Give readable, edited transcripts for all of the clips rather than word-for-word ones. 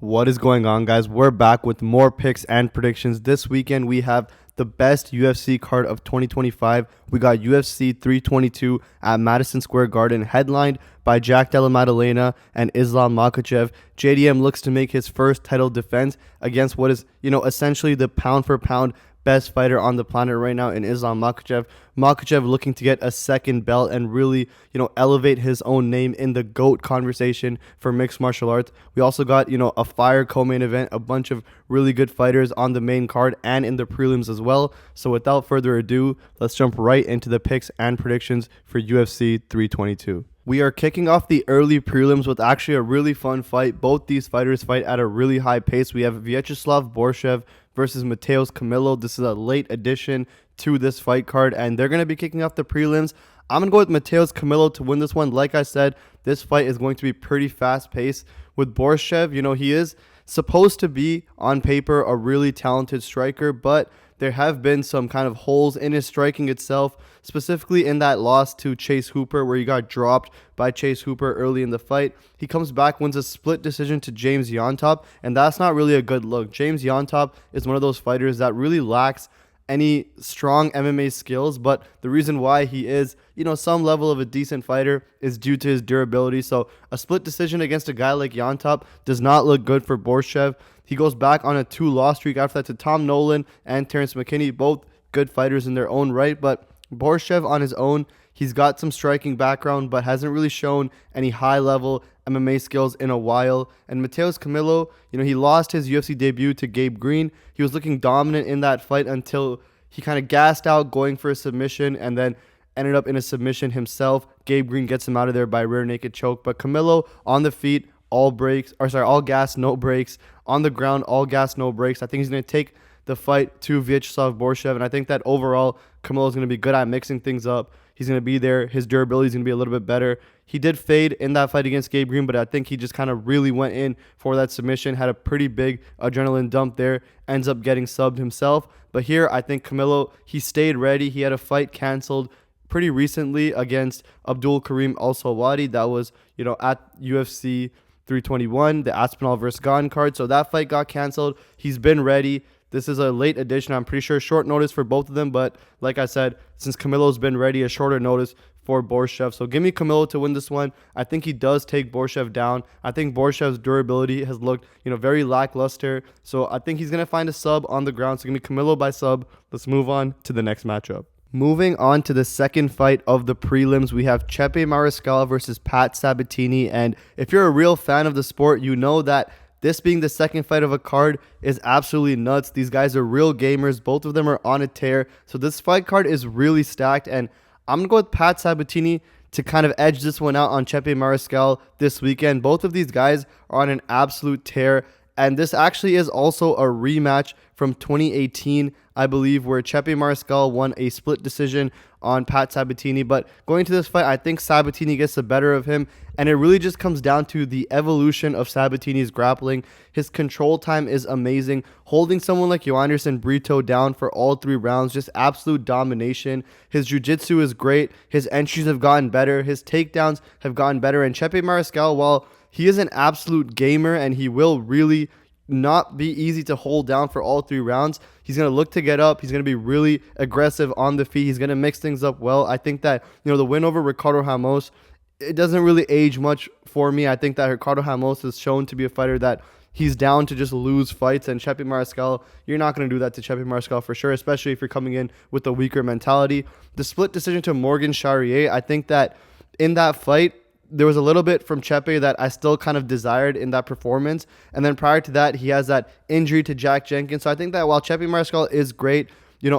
What is going on, guys? We're back with more picks and predictions. This weekend, we have the best UFC card of 2025. We got UFC 322 at Madison Square Garden, headlined by Jack Della Maddalena and Islam Makhachev. JDM looks to make his first title defense against what is, essentially the pound-for-pound best fighter on the planet right now in Islam Makhachev. Makhachev looking to get a second belt and really, elevate his own name in the GOAT conversation for mixed martial arts. We also got, a fire co-main event, a bunch of really good fighters on the main card and in the prelims as well. So without further ado, let's jump right into the picks and predictions for UFC 322. We are kicking off the early prelims with actually a really fun fight. Both these fighters fight at a really high pace. We have Viacheslav Borshchev versus Matheus Camilo. This is a late addition to this fight card, and they're going to be kicking off the prelims. I'm going to go with Matheus Camilo to win this one. Like I said, this fight is going to be pretty fast-paced. With Borshchev, he is supposed to be, on paper, a really talented striker, but there have been some kind of holes in his striking itself, specifically in that loss to Chase Hooper where he got dropped by Chase Hooper early in the fight. He comes back, wins a split decision to James Yontop, and that's not really a good look. James Yontop is one of those fighters that really lacks any strong MMA skills, but the reason why he is, some level of a decent fighter is due to his durability. So a split decision against a guy like Yontop does not look good for Borshchev. He goes back on a 2-loss streak after that to Tom Nolan and Terrence McKinney, both good fighters in their own right, but Borshchev on his own, he's got some striking background, but hasn't really shown any high-level MMA skills in a while. And Matheus Camilo, he lost his UFC debut to Gabe Green. He was looking dominant in that fight until he kind of gassed out going for a submission and then ended up in a submission himself. Gabe Green gets him out of there by rear naked choke. But Camilo on the feet, all gas, no breaks. On the ground, all gas, no breaks. I think he's going to take the fight to Viacheslav Borshchev, and I think that overall Camilo is going to be good at mixing things up. He's going to be there. His durability is going to be a little bit better. He did fade in that fight against Gabe Green, but I think he just kind of really went in for that submission, had a pretty big adrenaline dump there, ends up getting subbed himself. But here, I think Camilo, he stayed ready. He had a fight canceled pretty recently against Abdul Karim Al-Sawadi. That was, at UFC 321, the Aspinall versus Gane card. So that fight got canceled. He's been ready. This is a late addition. I'm pretty sure short notice for both of them. But like I said, since Camilo's been ready, a shorter notice for Borshchev. So give me Camilo to win this one. I think he does take Borshchev down. I think Borshchev's durability has looked, very lackluster. So I think he's going to find a sub on the ground. So give me Camilo by sub. Let's move on to the next matchup. Moving on to the second fight of the prelims, we have Chepe Mariscal versus Pat Sabatini. And if you're a real fan of the sport, you know that this being the second fight of a card is absolutely nuts. These guys are real gamers. Both of them are on a tear. So this fight card is really stacked. And I'm going to go with Pat Sabatini to kind of edge this one out on Chepe Mariscal this weekend. Both of these guys are on an absolute tear. And this actually is also a rematch from 2018, I believe, where Chepe Mariscal won a split decision on Pat Sabatini. But going to this fight, I think Sabatini gets the better of him. And it really just comes down to the evolution of Sabatini's grappling. His control time is amazing. Holding someone like Joanderson Brito down for all 3 rounds, just absolute domination. His jiu-jitsu is great. His entries have gotten better. His takedowns have gotten better. And Chepe Mariscal, while he is an absolute gamer and he will really not be easy to hold down for all 3 rounds, he's going to look to get up. He's going to be really aggressive on the feet. He's going to mix things up well. I think that, the win over Ricardo Ramos, it doesn't really age much for me. I think that Ricardo Ramos is shown to be a fighter that he's down to just lose fights, and Chepe Mariscal, you're not going to do that to Chepe Mariscal for sure, especially if you're coming in with a weaker mentality. The split decision to Morgan Charrier, I think that in that fight, there was a little bit from Chepe that I still kind of desired in that performance. And then prior to that, he has that injury to Jack Jenkins. So I think that while Chepe Mariscal is great,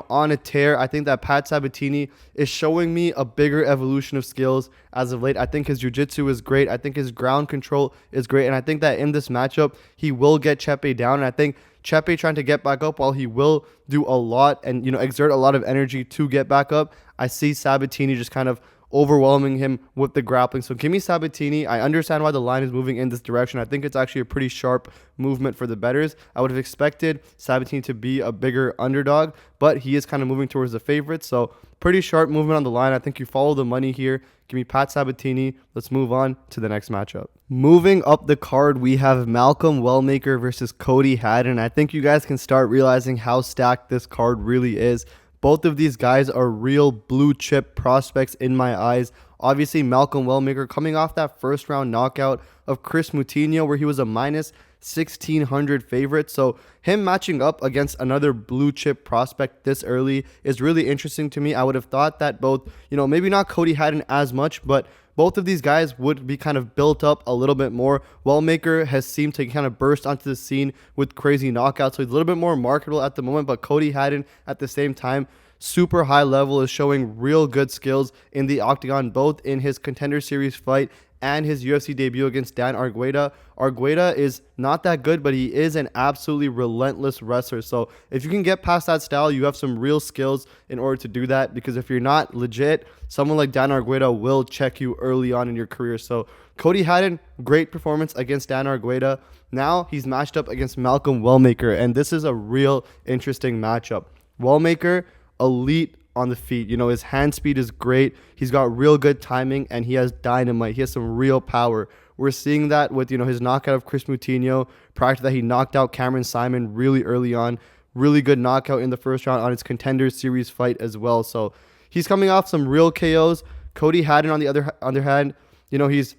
on a tear, I think that Pat Sabatini is showing me a bigger evolution of skills as of late. I think his jiu-jitsu is great. I think his ground control is great. And I think that in this matchup, he will get Chepe down. And I think Chepe trying to get back up, while he will do a lot and, exert a lot of energy to get back up, I see Sabatini just kind of overwhelming him with the grappling. So give me Sabatini. I understand why the line is moving in this direction. I think it's actually a pretty sharp movement for the bettors. I would have expected Sabatini to be a bigger underdog, but he is kind of moving towards the favorite. So pretty sharp movement on the line. I think you follow the money here. Give me Pat Sabatini. Let's move on to the next matchup. Moving up the card, we have Malcolm Wellmaker versus Cody Haddon. I think you guys can start realizing how stacked this card really is. Both of these guys are real blue chip prospects in my eyes. Obviously, Malcolm Wellmaker coming off that first round knockout of Chris Moutinho where he was a minus 1,600 favorite. So him matching up against another blue chip prospect this early is really interesting to me. I would have thought that both, maybe not Cody Haddon as much, but both of these guys would be kind of built up a little bit more. Wellmaker has seemed to kind of burst onto the scene with crazy knockouts, so he's a little bit more marketable at the moment, but Cody Haddon at the same time, super high level, is showing real good skills in the octagon, both in his Contender Series fight and his UFC debut against Dan Argueda. Argueda is not that good, but he is an absolutely relentless wrestler. So if you can get past that style, you have some real skills in order to do that, because if you're not legit, someone like Dan Argueda will check you early on in your career. So Cody Haddon, great performance against Dan Argueda. Now he's matched up against Malcolm Wellmaker, and this is a real interesting matchup. Wellmaker, elite on the feet. His hand speed is great. He's got real good timing, and he has dynamite. He has some real power. We're seeing that with, his knockout of Chris Moutinho. Prior to that, he knocked out Cameron Simon really early on. Really good knockout in the first round on his Contender Series fight as well. So he's coming off some real KOs. Cody Haddon, on the other hand, he's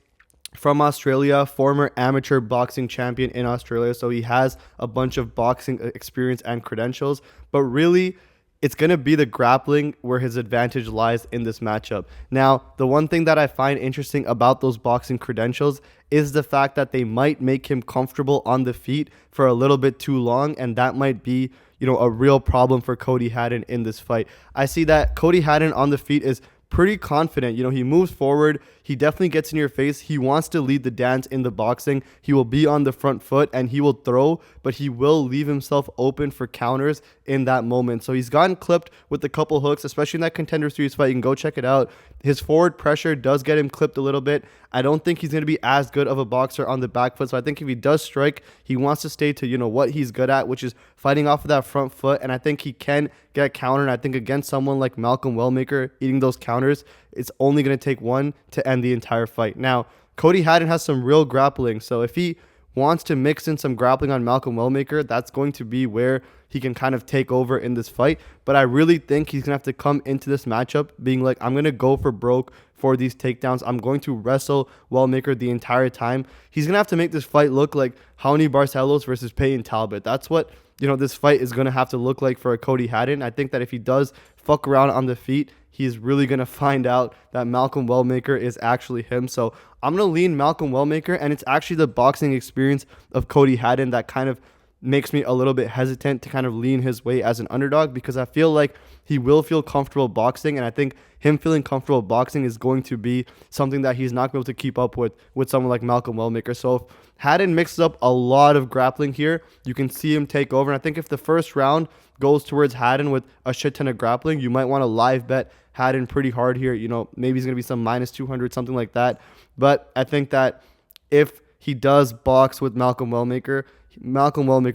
from Australia, former amateur boxing champion in Australia. So he has a bunch of boxing experience and credentials. But really, it's going to be the grappling where his advantage lies in this matchup. Now, the one thing that I find interesting about those boxing credentials is the fact that they might make him comfortable on the feet for a little bit too long, and that might be, a real problem for Cody Haddon in this fight. I see that Cody Haddon on the feet is pretty confident. He moves forward. He definitely gets in your face. He wants to lead the dance in the boxing. He will be on the front foot and he will throw, but he will leave himself open for counters in that moment. So he's gotten clipped with a couple hooks, especially in that Contender Series fight. You can go check it out. His forward pressure does get him clipped a little bit. I don't think he's going to be as good of a boxer on the back foot. So I think if he does strike, he wants to stay to, what he's good at, which is fighting off of that front foot. And I think he can get countered. And I think against someone like Malcolm Wellmaker, eating those counters, it's only going to take one to end the entire fight. Now, Cody Haddon has some real grappling. So if he wants to mix in some grappling on Malcolm Wellmaker, that's going to be where he can kind of take over in this fight. But I really think he's going to have to come into this matchup being like, I'm going to go for broke for these takedowns. I'm going to wrestle Wellmaker the entire time. He's going to have to make this fight look like Raoni Barcelos versus Peyton Talbot. That's what, this fight is going to have to look like for a Cody Haddon. I think that if he does fuck around on the feet, he's really going to find out that Malcolm Wellmaker is actually him. So I'm going to lean Malcolm Wellmaker, and it's actually the boxing experience of Cody Haddon that kind of makes me a little bit hesitant to kind of lean his way as an underdog, because I feel like he will feel comfortable boxing, and I think him feeling comfortable boxing is going to be something that he's not going to be able to keep up with someone like Malcolm Wellmaker. So if Haddon mixes up a lot of grappling here, you can see him take over. And I think if the first round goes towards Haddon with a shit ton of grappling, you might want to live bet Haddon pretty hard here. Maybe he's going to be some minus 200, something like that. But I think that if he does box with Malcolm Wellmaker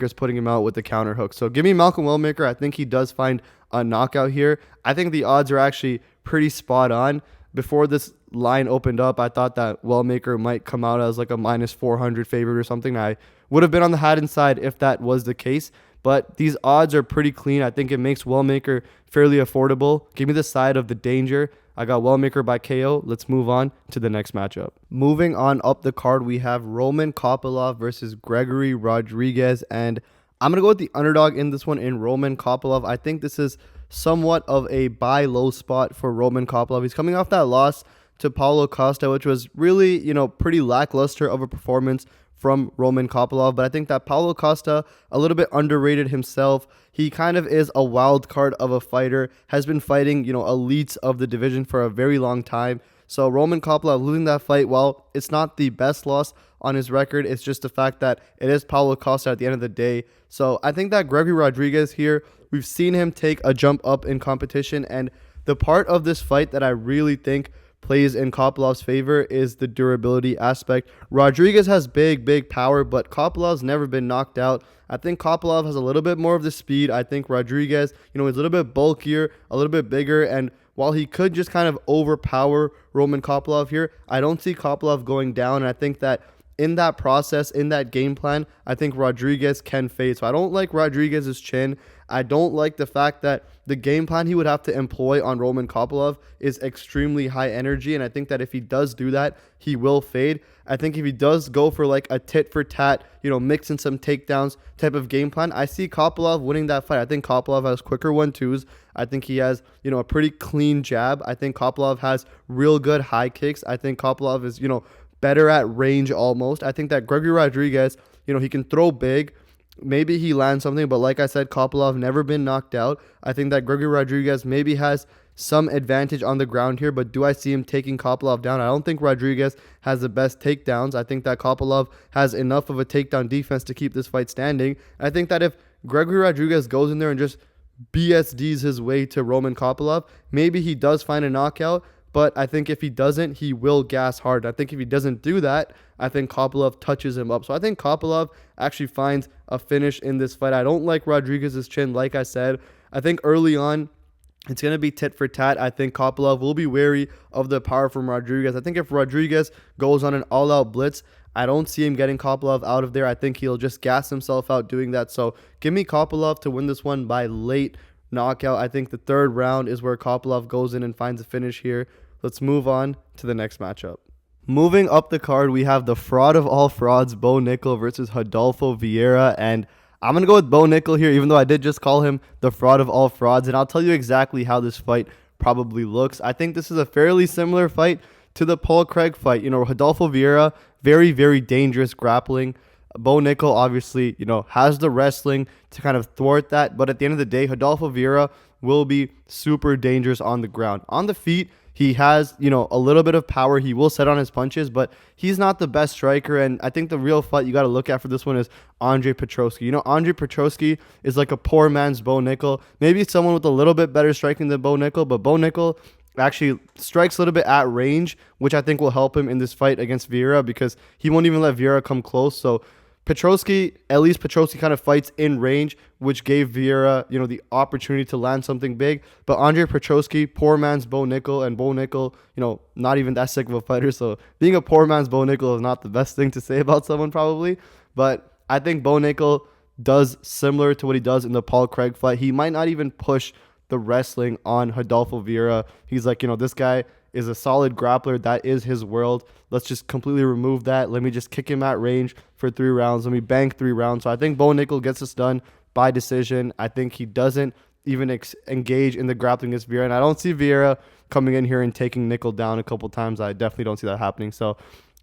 is putting him out with the counter hook. So give me Malcolm Wellmaker. I think he does find a knockout here. I think the odds are actually pretty spot on. Before this line opened up, I thought that Wellmaker might come out as like a minus 400 favorite or something. I would have been on the Haddon side if that was the case. But these odds are pretty clean. I think it makes Wellmaker fairly affordable. Give me the side of the danger. I got Wellmaker by KO. Let's move on to the next matchup. Moving on up the card, we have Roman Kopylov versus Gregory Rodrigues. And I'm going to go with the underdog in this one in Roman Kopylov. I think this is somewhat of a buy low spot for Roman Kopylov. He's coming off that loss to Paulo Costa, which was really, pretty lackluster of a performance from Roman Kopylov. But I think that Paulo Costa, a little bit underrated himself. He kind of is a wild card of a fighter, has been fighting, elites of the division for a very long time. So Roman Kopylov losing that fight, while it's not the best loss on his record, it's just the fact that it is Paulo Costa at the end of the day. So I think that Gregory Rodrigues here, we've seen him take a jump up in competition. And the part of this fight that I really think plays in Kopylov's favor is the durability aspect. Rodrigues has big power, but Kopylov's never been knocked out. I think Kopylov has a little bit more of the speed. I think Rodrigues, is a little bit bulkier, a little bit bigger, and while he could just kind of overpower Roman Kopylov here, I don't see Kopylov going down, and I think that in that process, in that game plan, I think Rodrigues can fade. So I don't like Rodrigues' chin. I don't like the fact that the game plan he would have to employ on Roman Kopylov is extremely high energy, and I think that if he does do that, he will fade. I think if he does go for like a tit for tat, mixing some takedowns type of game plan, I see Kopylov winning that fight. I think Kopylov has quicker 1-2s. I think he has, a pretty clean jab. I think Kopylov has real good high kicks. I think Kopylov is, better at range almost. I think that Gregory Rodrigues, he can throw big. Maybe he lands something, but like I said, Kopylov never been knocked out. I think that Gregory Rodrigues maybe has some advantage on the ground here, but do I see him taking Kopylov down? I don't think Rodrigues has the best takedowns. I think that Kopylov has enough of a takedown defense to keep this fight standing. I think that if Gregory Rodrigues goes in there and just BSDs his way to Roman Kopylov, maybe he does find a knockout, but I think if he doesn't, he will gas hard. I think if he doesn't do that, I think Kopylov touches him up. So I think Kopylov actually finds a finish in this fight. I don't like Rodrigues' chin, like I said. I think early on, it's going to be tit for tat. I think Kopylov will be wary of the power from Rodrigues. I think if Rodrigues goes on an all-out blitz, I don't see him getting Kopylov out of there. I think he'll just gas himself out doing that. So give me Kopylov to win this one by late knockout. I think the third round is where Kopylov goes in and finds a finish here. Let's move on to the next matchup. Moving up the card, we have the fraud of all frauds, Bo Nickal versus Rodolfo Vieira. And I'm going to go with Bo Nickal here, even though I did just call him the fraud of all frauds. And I'll tell you exactly how this fight probably looks. I think this is a fairly similar fight to the Paul Craig fight. Rodolfo Vieira, very, very dangerous grappling. Bo Nickal obviously, has the wrestling to kind of thwart that. But at the end of the day, Rodolfo Vieira will be super dangerous on the ground. On the feet, he has, a little bit of power. He will set on his punches, but he's not the best striker. And I think the real fight you got to look at for this one is Andre Petroski. Andre Petroski is like a poor man's Bo Nickal. Maybe someone with a little bit better striking than Bo Nickal, but Bo Nickal actually strikes a little bit at range, which I think will help him in this fight against Vieira because he won't even let Vieira come close. So Petroski kind of fights in range, which gave Vieira, the opportunity to land something big. But Andre Petroski, poor man's Bo Nickal, and Bo Nickal, not even that sick of a fighter. So being a poor man's Bo Nickal is not the best thing to say about someone probably. But I think Bo Nickal does similar to what he does in the Paul Craig fight. He might not even push the wrestling on Rodolfo Vieira. He's like, this guy is a solid grappler. That is his world. Let's just completely remove that. Let me just kick him at range for 3 rounds. Let me bank 3 rounds. So I think Bo Nickal gets this done by decision. I think he doesn't even engage in the grappling against Vieira. And I don't see Vieira coming in here and taking Nickal down a couple times. I definitely don't see that happening. So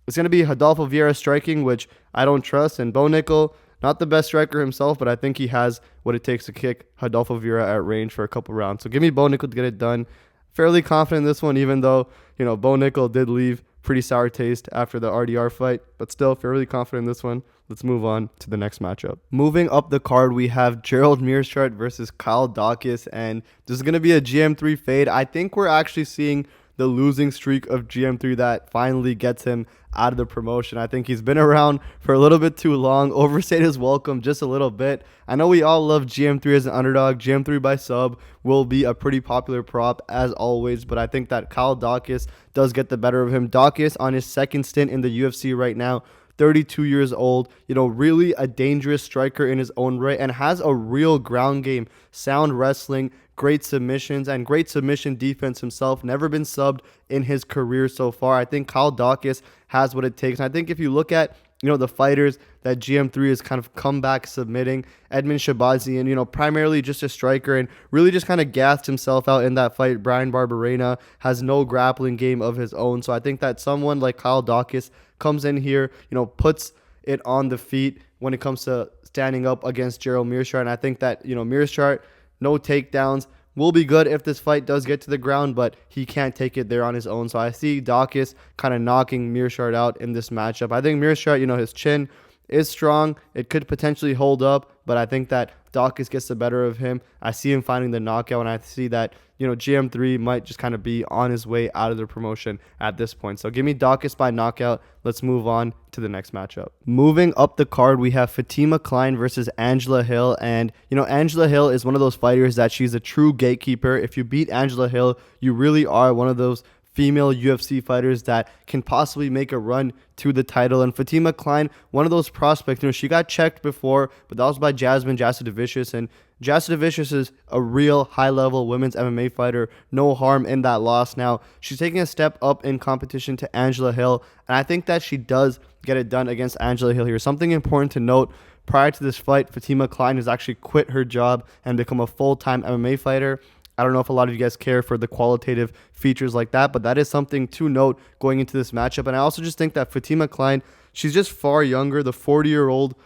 it's going to be Rodolfo Vieira striking, which I don't trust. And Bo Nickal, not the best striker himself, but I think he has what it takes to kick Rodolfo Vieira at range for a couple rounds. So give me Bo Nickal to get it done. Fairly confident in this one, even though, Bo Nickal did leave pretty sour taste after the RDR fight, but still fairly confident in this one. Let's move on to the next matchup. Moving up the card, we have Gerald Meerschaert versus Kyle Daukaus, and this is going to be a GM3 fade. I think we're actually seeing the losing streak of GM3 that finally gets him out of the promotion. I think he's been around for a little bit too long, overstayed his welcome just a little bit. I know we all love GM3 as an underdog. GM3 by sub will be a pretty popular prop as always, but I think that Kyle Daukaus does get the better of him. Daukaus on his second stint in the UFC right now, 32 years old, really a dangerous striker in his own right and has a real ground game, sound wrestling, great submissions, and great submission defense himself. Never been subbed in his career so far. I think Kyle Daukaus has what it takes. And I think if you look at, the fighters that GM3 has kind of come back submitting, Edmund Shabazian, primarily just a striker and really just kind of gassed himself out in that fight. Brian Barberena has no grappling game of his own. So I think that someone like Kyle Daukaus comes in here, puts it on the feet when it comes to standing up against Gerald Meerschaert. And I think that, Meerschaert, no takedowns, will be good if this fight does get to the ground, but he can't take it there on his own. So I see Daukaus kind of knocking Meerschaert out in this matchup. I think Meerschaert, his chin is strong. It could potentially hold up, but I think that Daukaus gets the better of him. I see him finding the knockout, and I see that, GM3 might just kind of be on his way out of the promotion at this point. So give me Daukaus by knockout. Let's move on to the next matchup. Moving up the card, we have Fatima Kline versus Angela Hill. And, Angela Hill is one of those fighters that she's a true gatekeeper. If you beat Angela Hill, you really are one of those female UFC fighters that can possibly make a run to the title. And Fatima Kline, one of those prospects, she got checked before, but that was by Jasmine Jasudavicius, and Jasudavicius is a real high-level women's MMA fighter. No harm in that loss. Now, she's taking a step up in competition to Angela Hill, and I think that she does get it done against Angela Hill here. Something important to note, prior to this fight, Fatima Kline has actually quit her job and become a full-time MMA fighter. I don't know if a lot of you guys care for the qualitative features like that, but that is something to note going into this matchup. And I also just think that Fatima Kline, she's just far younger. The 40-year-old,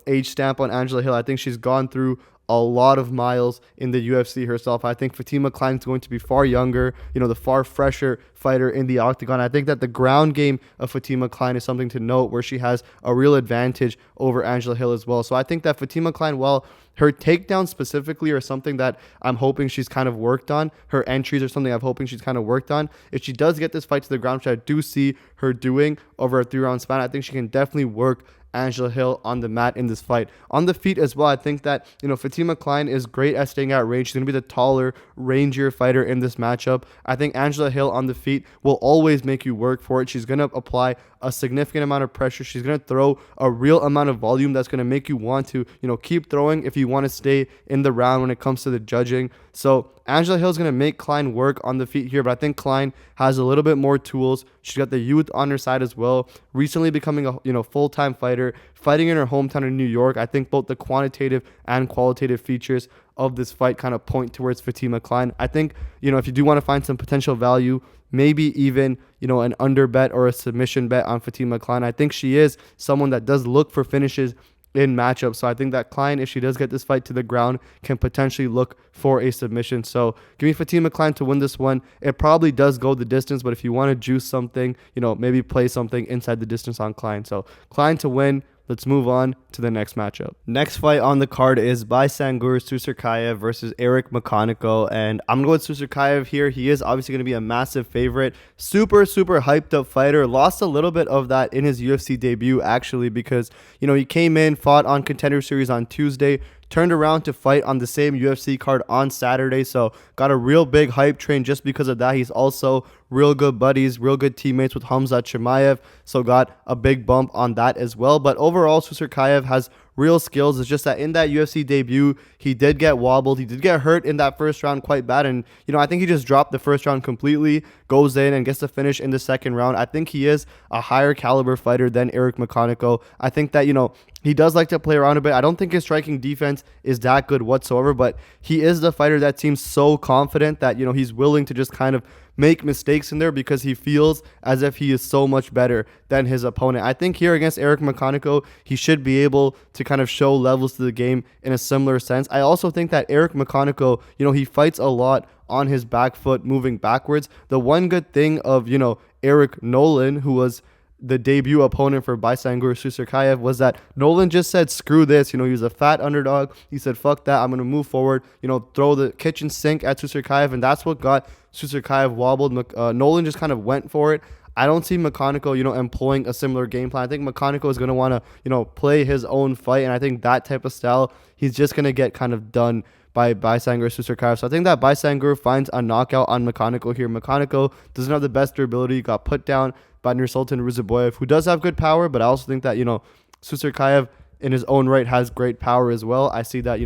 age stamp on Angela Hill, I think she's gone through a lot of miles in the UFC herself. I think Fatima Kline is going to be far younger, the far fresher fighter in the octagon. I think that the ground game of Fatima Kline is something to note, where she has a real advantage over Angela Hill as well. So I think that Fatima Kline, while her takedowns specifically are something that I'm hoping she's kind of worked on, her entries are something I'm hoping she's kind of worked on, if she does get this fight to the ground, which I do see her doing over a 3-round span, I think she can definitely work Angela Hill on the mat in this fight. On the feet as well, I think that, Fatima Kline is great at staying at range. She's going to be the taller, rangier fighter in this matchup. I think Angela Hill on the feet will always make you work for it. She's going to apply a significant amount of pressure. She's going to throw a real amount of volume that's going to make you want to, keep throwing if you want to stay in the round when it comes to the judging. So Angela Hill is going to make Kline work on the feet here, but I think Kline has a little bit more tools. She's got the youth on her side as well. Recently becoming a full-time fighter, fighting in her hometown in New York. I think both the quantitative and qualitative features of this fight kind of point towards Fatima Kline. I think, if you do want to find some potential value, maybe even, an under bet or a submission bet on Fatima Kline. I think she is someone that does look for finishes in matchups. So I think that Kline, if she does get this fight to the ground, can potentially look for a submission. So give me Fatima Kline to win this one. It probably does go the distance, but if you want to juice something, maybe play something inside the distance on Kline. So Kline to win. Let's move on to the next matchup. Next fight on the card is Baisangur Susurkaev versus Eric McConico. And I'm going to go with Susurkaev here. He is obviously going to be a massive favorite. Super hyped up fighter. Lost a little bit of that in his UFC debut, actually, because, he came in, fought on Contender Series on Tuesday, turned around to fight on the same UFC card on Saturday. So got a real big hype train just because of that. He's also real good buddies, real good teammates with Khamzat Chimaev. So got a big bump on that as well. But overall, Susurkaev has real skills. It's just that in that UFC debut, he did get wobbled. He did get hurt in that first round quite bad. And, I think he just dropped the first round completely, goes in and gets the finish in the second round. I think he is a higher caliber fighter than Eric McConico. I think that, he does like to play around a bit. I don't think his striking defense is that good whatsoever, but he is the fighter that seems so confident that, he's willing to just kind of make mistakes in there because he feels as if he is so much better than his opponent. I think here against Eric McConico, he should be able to kind of show levels to the game in a similar sense. I also think that Eric McConico, he fights a lot on his back foot moving backwards. The one good thing of, Eric Nolan, who was the debut opponent for Baisangur Susurkaev, was that Nolan just said, screw this. He was a fat underdog. He said, fuck that. I'm going to move forward, throw the kitchen sink at Susurkaev. And that's what got Susurkaev wobbled. Nolan just kind of went for it. I don't see McConico, employing a similar game plan. I think McConico is going to want to, play his own fight. And I think that type of style, he's just going to get kind of done by Baisangur Susurkaev. So I think that Baisangur finds a knockout on McConico here. McConico doesn't have the best durability, got put down by Nursultan Ruziboyev, who does have good power, but I also think that, Susurkaev in his own right has great power as well. I see that,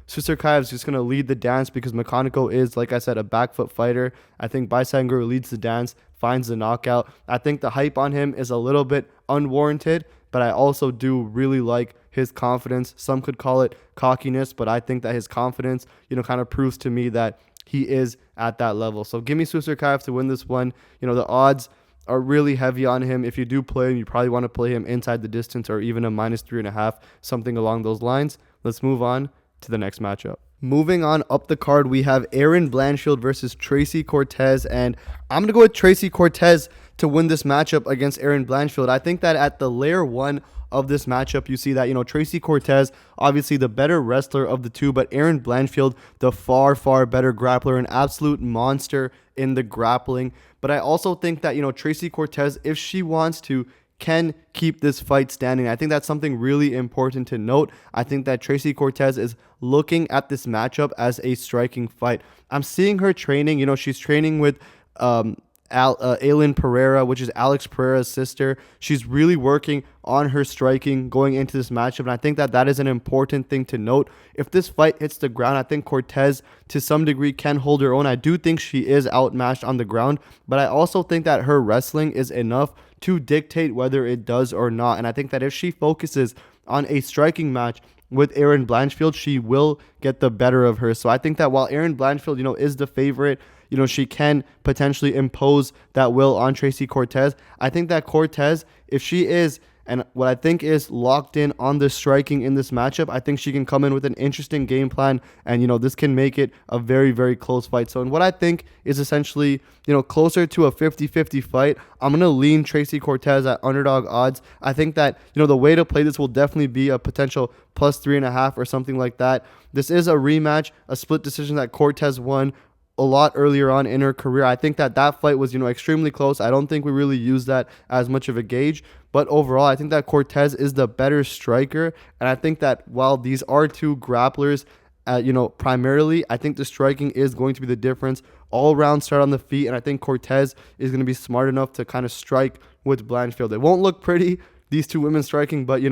Susurkaev is just going to lead the dance because McConico is, like I said, a back foot fighter. I think Baisangur leads the dance, finds the knockout. I think the hype on him is a little bit unwarranted, but I also do really like his confidence. Some could call it cockiness, but I think that his confidence, kind of proves to me that he is at that level. So give me Susurkaev to win this one. The odds are really heavy on him. If you do play him, you probably want to play him inside the distance or even a -3.5, something along those lines. Let's move on to the next matchup. Moving on up the card, we have Erin Blanchfield versus Tracy Cortez, and I'm going to go with Tracy Cortez to win this matchup against Erin Blanchfield. I think that at the layer 1 of this matchup, you see that, Tracy Cortez, obviously the better wrestler of the two, but Erin Blanchfield, the far, far better grappler, an absolute monster in the grappling. But I also think that, Tracy Cortez, if she wants to, can keep this fight standing. I think that's something really important to note. I think that Tracy Cortez is looking at this matchup as a striking fight. I'm seeing her training. She's training with Aylin Pereira, which is Alex Pereira's sister. She's really working on her striking going into this matchup, and I think that that is an important thing to note. If this fight hits the ground, I think Cortez to some degree can hold her own. I do think she is outmatched on the ground, but I also think that her wrestling is enough to dictate whether it does or not. And I think that if she focuses on a striking match with Erin Blanchfield, she will get the better of her. So I think that while Erin Blanchfield, is the favorite, she can potentially impose that will on Tracy Cortez. I think that Cortez, if she is, and what I think is locked in on the striking in this matchup, I think she can come in with an interesting game plan, and, this can make it a very, very close fight. So in what I think is essentially, closer to a 50-50 fight, I'm going to lean Tracy Cortez at underdog odds. I think that, the way to play this will definitely be a potential plus 3.5 or something like that. This is a rematch, a split decision that Cortez won a lot earlier on in her career. I think that fight was, extremely close. I don't think we really use that as much of a gauge. But overall, I think that Cortez is the better striker. And I think that while these are two grapplers, primarily, I think the striking is going to be the difference. All round start on the feet. And I think Cortez is going to be smart enough to kind of strike with Blanchfield. It won't look pretty, these two women striking, but,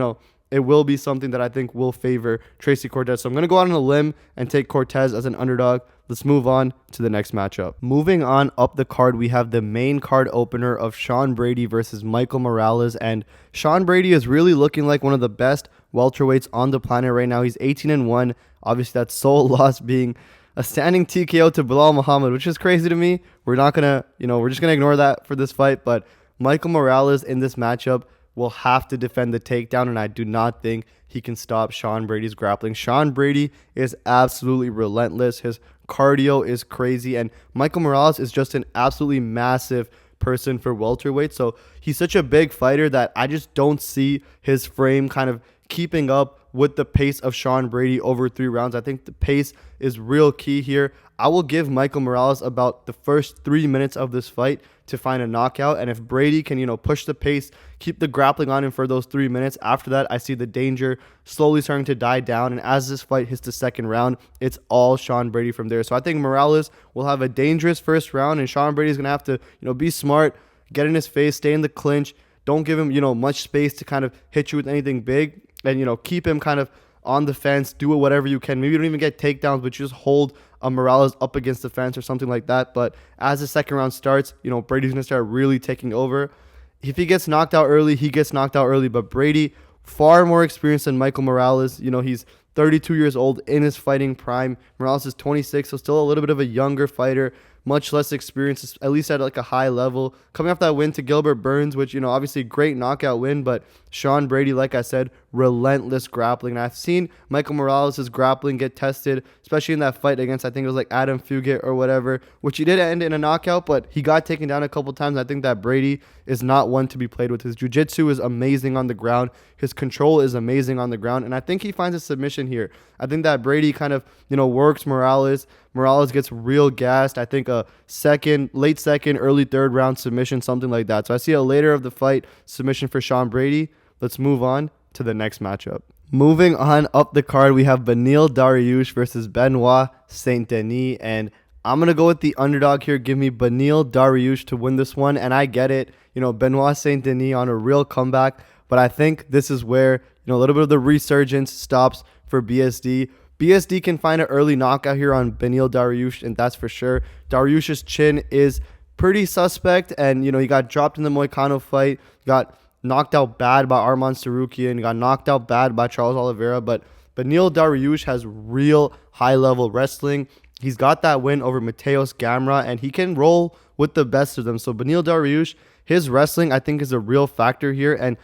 it will be something that I think will favor Tracy Cortez. So I'm going to go out on a limb and take Cortez as an underdog. Let's move on to the next matchup. Moving on up the card, we have the main card opener of Sean Brady versus Michael Morales. And Sean Brady is really looking like one of the best welterweights on the planet right now. He's 18-1. Obviously, that sole loss being a standing TKO to Bilal Muhammad, which is crazy to me. We're not going to, we're just going to ignore that for this fight. But Michael Morales in this matchup will have to defend the takedown, and I do not think he can stop Sean Brady's grappling. Sean Brady is absolutely relentless. His cardio is crazy, and Michael Morales is just an absolutely massive person for welterweight. So he's such a big fighter that I just don't see his frame kind of keeping up with the pace of Sean Brady over 3 rounds. I think the pace is real key here. I will give Michael Morales about the first 3 minutes of this fight to find a knockout. And if Brady can, push the pace, keep the grappling on him for those 3 minutes, after that, I see the danger slowly starting to die down. And as this fight hits the second round, it's all Sean Brady from there. So I think Morales will have a dangerous first round, and Sean Brady's going to have to, be smart, get in his face, stay in the clinch. Don't give him, much space to kind of hit you with anything big, and, keep him kind of on the fence, do whatever you can. Maybe you don't even get takedowns, but you just hold Morales up against the fence or something like that. But as the second round starts, Brady's going to start really taking over. If he gets knocked out early, he gets knocked out early. But Brady, far more experienced than Michael Morales. He's 32 years old in his fighting prime. Morales is 26, so still a little bit of a younger fighter. Much less experience, at least at like a high level. Coming off that win to Gilbert Burns, which, obviously great knockout win, but Sean Brady, like I said, relentless grappling. And I've seen Michael Morales' grappling get tested, especially in that fight against, I think it was like Adam Fugit or whatever, which he did end in a knockout, but he got taken down a couple times. I think that Brady is not one to be played with. His jiu-jitsu is amazing on the ground. His control is amazing on the ground, and I think he finds a submission here. I think that Brady kind of, works Morales. Morales gets real gassed. I think a late second, early third round submission, something like that. So I see a later of the fight submission for Sean Brady. Let's move on to the next matchup. Moving on up the card, we have Beneil Dariush versus Benoit Saint-Denis, and I'm going to go with the underdog here. Give me Beneil Dariush to win this one, and I get it. Benoit Saint-Denis on a real comeback, but I think this is where, a little bit of the resurgence stops for BSD. BSD can find an early knockout here on Beneil Dariush, and that's for sure. Dariush's chin is pretty suspect, and, he got dropped in the Moicano fight, got knocked out bad by Arman Sarukian, got knocked out bad by Charles Oliveira, but Beneil Dariush has real high-level wrestling. He's got that win over Matheus Gamrot, and he can roll with the best of them. So Beneil Dariush, his wrestling, I think, is a real factor here, and,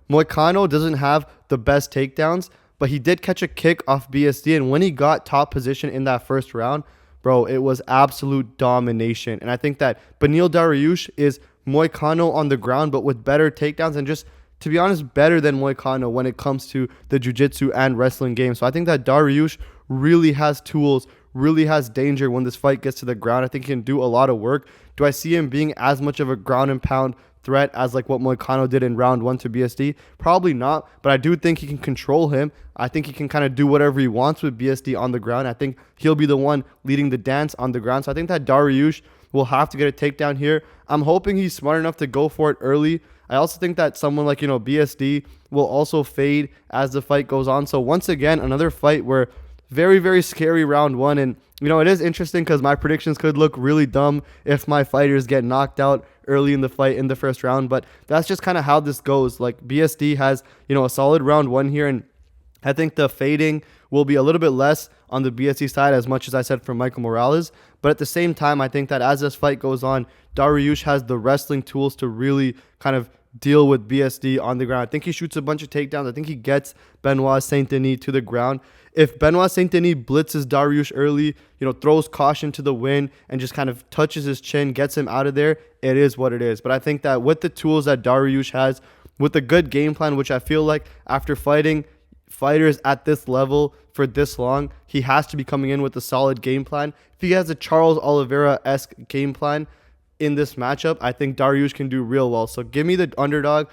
Moicano doesn't have the best takedowns, but he did catch a kick off BSD, and when he got top position in that first round, bro, it was absolute domination. And I think that Beneil Dariush is Moicano on the ground, but with better takedowns and just to be honest, better than Moicano when it comes to the jiu-jitsu and wrestling game. So I think that Dariush really has tools, really has danger when this fight gets to the ground. I think he can do a lot of work. Do I see him being as much of a ground and pound threat as like what Moicano did in round 1 to BSD? Probably not, but I do think he can control him. I think he can kind of do whatever he wants with BSD on the ground. I think he'll be the one leading the dance on the ground. So I think that Dariush will have to get a takedown here. I'm hoping he's smart enough to go for it early. I also think that someone like, BSD will also fade as the fight goes on. So once again, another fight where very, very scary round 1. And, it is interesting because my predictions could look really dumb if my fighters get knocked out early in the fight in the first round. But that's just kind of how this goes. Like BSD has, a solid round 1 here. And I think the fading will be a little bit less on the BSD side, as much as I said from Michael Morales. But at the same time, I think that as this fight goes on, Dariush has the wrestling tools to really kind of deal with BSD on the ground. I think he shoots a bunch of takedowns. I think he gets Benoit Saint-Denis to the ground. If Benoit Saint-Denis blitzes Dariush early, throws caution to the wind and just kind of touches his chin, gets him out of there, it is what it is. But I think that with the tools that Dariush has, with a good game plan, which I feel like after fighting fighters at this level for this long, he has to be coming in with a solid game plan. If he has a Charles Oliveira-esque game plan in this matchup, I think Dariush can do real well. So give me the underdog.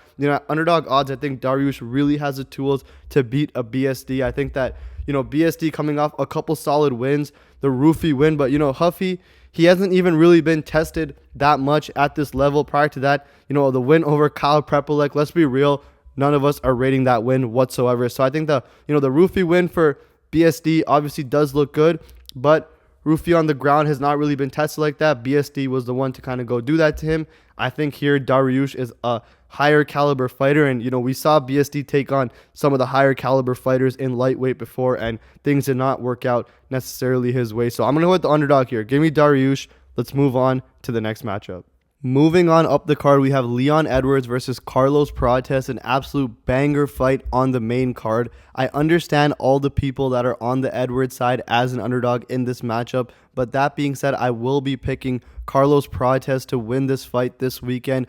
Underdog odds, I think Dariush really has the tools to beat a BSD. I think that, BSD coming off a couple solid wins, the Roofy win, but, Huffy, he hasn't even really been tested that much at this level. Prior to that, the win over Kyle Prepolek, let's be real, none of us are rating that win whatsoever. So I think the Roofy win for BSD obviously does look good, but Roofy on the ground has not really been tested like that. BSD was the one to kind of go do that to him. I think here Dariush is a higher caliber fighter, and we saw BSD take on some of the higher caliber fighters in lightweight before, and things did not work out necessarily his way. So I'm going to go with the underdog here. Give me Dariush. Let's move on to the next matchup. Moving on up the card, we have Leon Edwards versus Carlos Prates, an absolute banger fight on the main card. I understand all the people that are on the Edwards side as an underdog in this matchup, but that being said, I will be picking Carlos Prates to win this fight this weekend.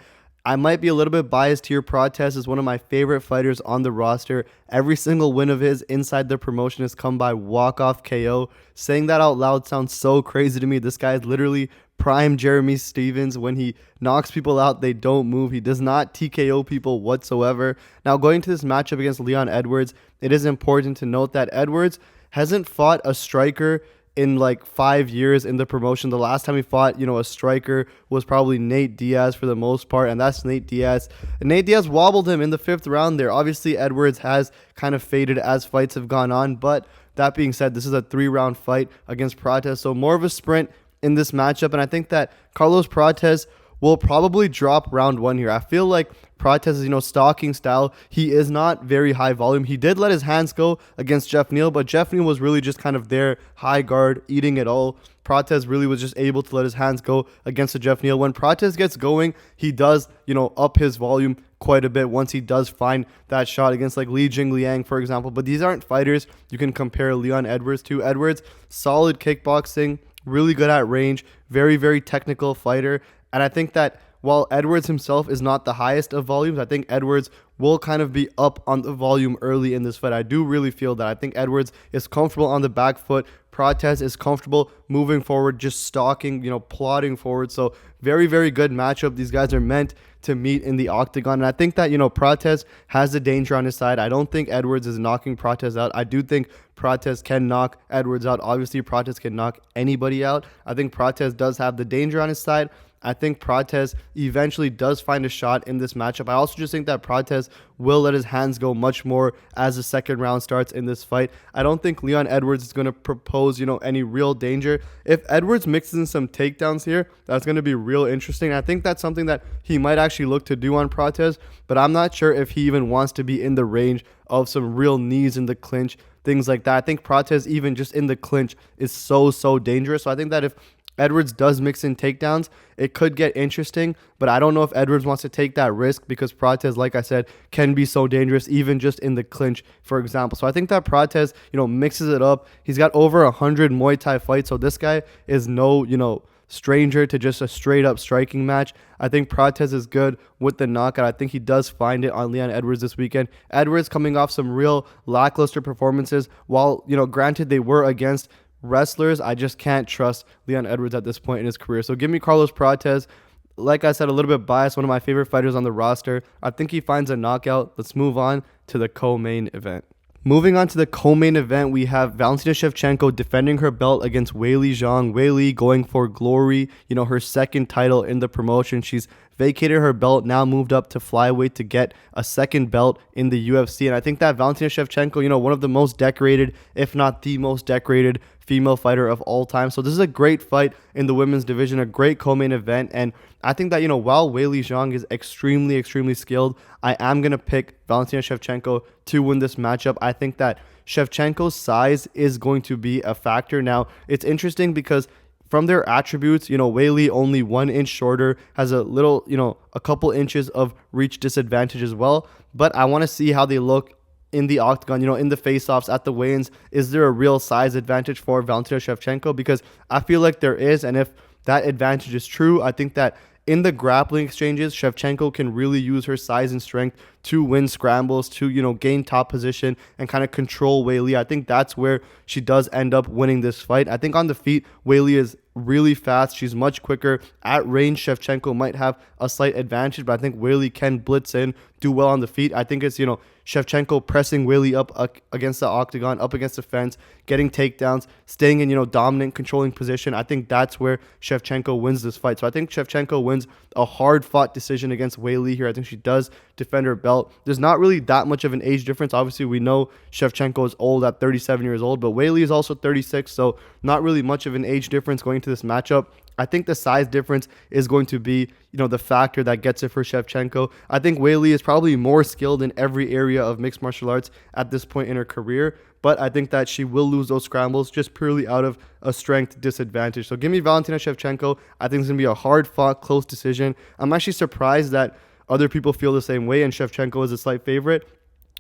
I might be a little bit biased here. Prates is one of my favorite fighters on the roster. Every single win of his inside the promotion has come by walk-off KO. Saying that out loud sounds so crazy to me. This guy is literally prime Jeremy Stevens. When he knocks people out, they don't move. He does not TKO people whatsoever. Now, going to this matchup against Leon Edwards, it is important to note that Edwards hasn't fought a striker in like 5 years in the promotion. The last time he fought, a striker was probably Nate Diaz for the most part, and that's Nate Diaz. And Nate Diaz wobbled him in the 5th round there. Obviously, Edwards has kind of faded as fights have gone on, but that being said, this is a 3-round fight against Prates, so more of a sprint in this matchup, and I think that Carlos Prates will probably drop round 1 here. I feel like Prates is, stalking style. He is not very high volume. He did let his hands go against Jeff Neal, but Jeff Neal was really just kind of there, high guard, eating it all. Prates really was just able to let his hands go against the Jeff Neal. When Prates gets going, he does, up his volume quite a bit once he does find that shot against like Li Jingliang, for example. But these aren't fighters you can compare Leon Edwards to. Edwards, solid kickboxing, really good at range, very, very technical fighter. And I think that while Edwards himself is not the highest of volumes, I think Edwards will kind of be up on the volume early in this fight. I do really feel that. I think Edwards is comfortable on the back foot. Prates is comfortable moving forward, just stalking, plodding forward. So very, very good matchup. These guys are meant to meet in the octagon. And I think that, Prates has the danger on his side. I don't think Edwards is knocking Prates out. I do think Prates can knock Edwards out. Obviously, Prates can knock anybody out. I think Prates does have the danger on his side. I think Prates eventually does find a shot in this matchup. I also just think that Prates will let his hands go much more as the second round starts in this fight. I don't think Leon Edwards is going to propose, any real danger. If Edwards mixes in some takedowns here, that's going to be real interesting. I think that's something that he might actually look to do on Prates, but I'm not sure if he even wants to be in the range of some real knees in the clinch, things like that. I think Prates, even just in the clinch, is so dangerous. So I think that if Edwards does mix in takedowns, it could get interesting, but I don't know if Edwards wants to take that risk because Prates, like I said, can be so dangerous even just in the clinch, for example. So I think that Prates, mixes it up. He's got over 100 Muay Thai fights, so this guy is no stranger to just a straight up striking match. I think Prates is good with the knockout. I think he does find it on Leon Edwards this weekend. Edwards coming off some real lackluster performances. While, granted they were against wrestlers, I just can't trust Leon Edwards at this point in his career. So give me Carlos Prates. Like I said, a little bit biased, one of my favorite fighters on the roster. I think he finds a knockout. Let's move on to the co-main event. Moving on to the co-main event, we have Valentina Shevchenko defending her belt against Weili Zhang. Weili going for glory, her second title in the promotion. She's vacated her belt, now moved up to flyweight to get a second belt in the UFC. And I think that Valentina Shevchenko, one of the most decorated, if not the most decorated female fighter of all time. So this is a great fight in the women's division, a great co-main event. And I think that, while Weili Zhang is extremely, extremely skilled, I am going to pick Valentina Shevchenko to win this matchup. I think that Shevchenko's size is going to be a factor. Now, it's interesting because from their attributes, Weili only 1 inch shorter, has a little, a couple inches of reach disadvantage as well. But I want to see how they look in the octagon, in the face-offs, at the weigh-ins. Is there a real size advantage for Valentina Shevchenko? Because I feel like there is, and if that advantage is true, I think that in the grappling exchanges, Shevchenko can really use her size and strength to win scrambles, to, gain top position and kind of control Weili. I think that's where she does end up winning this fight. I think on the feet, Weili is really fast. She's much quicker. At range, Shevchenko might have a slight advantage, but I think Weili can blitz in, do well on the feet. I think it's, Shevchenko pressing Weili up against the octagon, up against the fence, getting takedowns, staying in, dominant, controlling position. I think that's where Shevchenko wins this fight. So I think Shevchenko wins a hard-fought decision against Weili here. I think she does defend her belt. There's not really that much of an age difference. Obviously, we know Shevchenko is old at 37 years old, but Weili is also 36, so not really much of an age difference going into this matchup. I think the size difference is going to be, the factor that gets it for Shevchenko. I think Weili is probably more skilled in every area of mixed martial arts at this point in her career, but I think that she will lose those scrambles just purely out of a strength disadvantage. So give me Valentina Shevchenko. I think it's going to be a hard-fought, close decision. I'm actually surprised that other people feel the same way and Shevchenko is a slight favorite.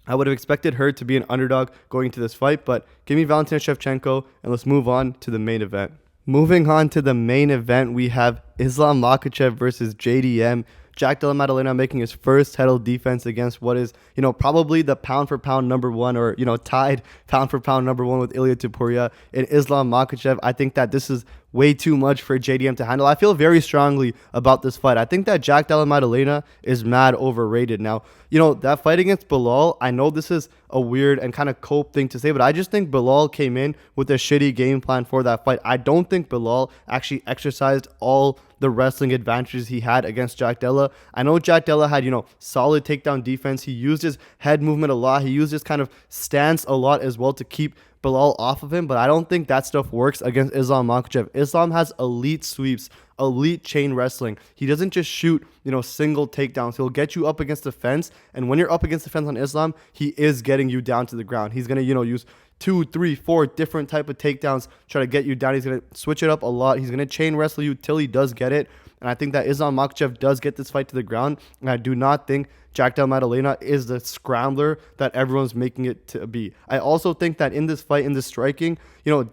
I would have expected her to be an underdog going into this fight, but give me Valentina Shevchenko, and let's move on to the main event. Moving on to the main event, we have Islam Makhachev versus JDM. Jack Della Maddalena making his first title defense against what is, probably the pound-for-pound number one, or, tied pound-for-pound number one with Ilia Topuria in Islam Makhachev. I think that this is way too much for JDM to handle. I feel very strongly about this fight. I think that Jack Della Maddalena is mad overrated. Now, that fight against Belal, I know this is a weird and kind of cope thing to say, but I just think Belal came in with a shitty game plan for that fight. I don't think Belal actually exercised all the wrestling advantages he had against Jack Della. I know Jack Della had, solid takedown defense. He used his head movement a lot. He used his kind of stance a lot as well to keep Belal off of him, but I don't think that stuff works against Islam Makhachev. Islam has elite sweeps, elite chain wrestling. He doesn't just shoot, single takedowns. He'll get you up against the fence, and when you're up against the fence on Islam, he is getting you down to the ground. He's going to, use 2, 3, 4 different type of takedowns, try to get you down. He's going to switch it up a lot. He's going to chain wrestle you till he does get it. And I think that Islam Makhachev does get this fight to the ground. And I do not think Jack Della Maddalena is the scrambler that everyone's making it to be. I also think that in this fight, in this striking,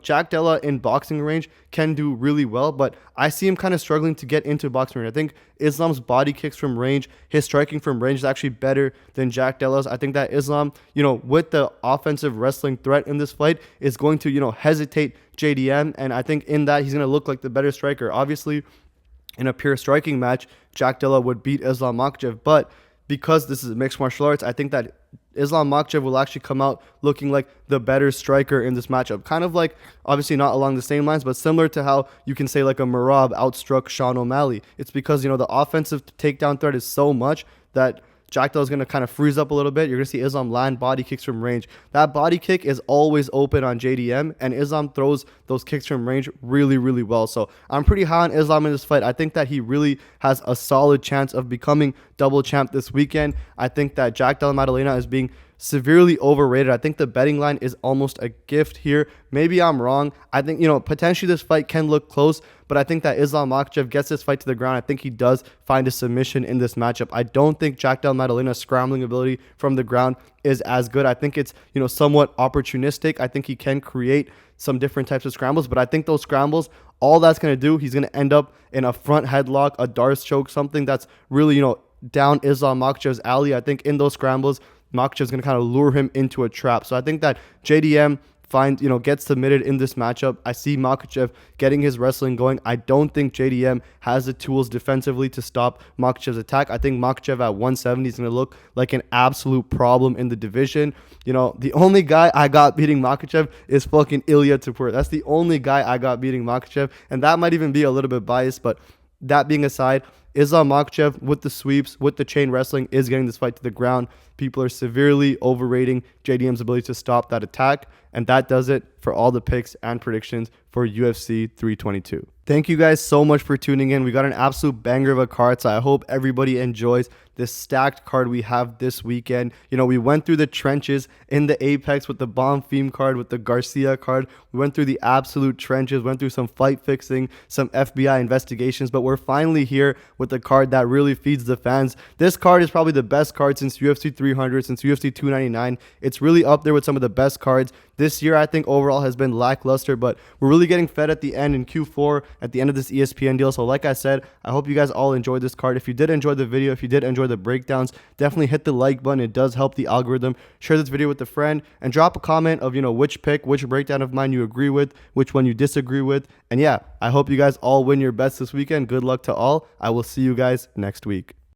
Jack Della in boxing range can do really well, but I see him kind of struggling to get into boxing range. I think Islam's body kicks from range, his striking from range is actually better than Jack Della's. I think that Islam, with the offensive wrestling threat in this fight, is going to, hesitate JDM, and I think in that he's going to look like the better striker. Obviously, in a pure striking match, Jack Della would beat Islam Makhachev, but because this is mixed martial arts, I think that Islam Makhachev will actually come out looking like the better striker in this matchup. Kind of like, obviously not along the same lines, but similar to how you can say like a Merab outstruck Sean O'Malley. It's because, the offensive takedown threat is so much that Jack Della is going to kind of freeze up a little bit. You're going to see Islam land body kicks from range. That body kick is always open on JDM, and Islam throws those kicks from range really, really well. So I'm pretty high on Islam in this fight. I think that he really has a solid chance of becoming double champ this weekend. I think that Jack Della Maddalena is being severely overrated. I think the betting line is almost a gift here. Maybe I'm wrong. I think, potentially this fight can look close, but I think that Islam Makhachev gets this fight to the ground. I think he does find a submission in this matchup. I don't think Jack Della Maddalena's scrambling ability from the ground is as good. I think it's, somewhat opportunistic. I think he can create some different types of scrambles, but I think those scrambles, all that's going to do, he's going to end up in a front headlock, a Darce choke, something that's really, down Islam Makhachev's alley. I think in those scrambles, Makhachev's going to kind of lure him into a trap. So I think that JDM gets submitted in this matchup. I see Makhachev getting his wrestling going. I don't think JDM has the tools defensively to stop Makhachev's attack. I think Makhachev at 170 is going to look like an absolute problem in the division. The only guy I got beating Makhachev is fucking Ilya Tapur. That's the only guy I got beating Makhachev, and that might even be a little bit biased, but that being aside, Islam Makhachev with the sweeps, with the chain wrestling, is getting this fight to the ground. People are severely overrating JDM's ability to stop that attack. And that does it for all the picks and predictions for UFC 322. Thank you guys so much for tuning in. We got an absolute banger of a card, so I hope everybody enjoys this stacked card we have this weekend. We went through the trenches in the Apex with the Bomb Theme card, with the Garcia card. We went through the absolute trenches, went through some fight fixing, some FBI investigations, but we're finally here with the card that really feeds the fans. This card is probably the best card since UFC 300, since UFC 299. It's really up there with some of the best cards. This year, I think overall has been lackluster, but we're really getting fed at the end in Q4 at the end of this ESPN deal. So like I said, I hope you guys all enjoyed this card. If you did enjoy the video, if you did enjoy the breakdowns, definitely hit the like button. It does help the algorithm. Share this video with a friend and drop a comment of, which pick, which breakdown of mine you agree with, which one you disagree with. And yeah, I hope you guys all win your bets this weekend. Good luck to all. I will see you guys next week.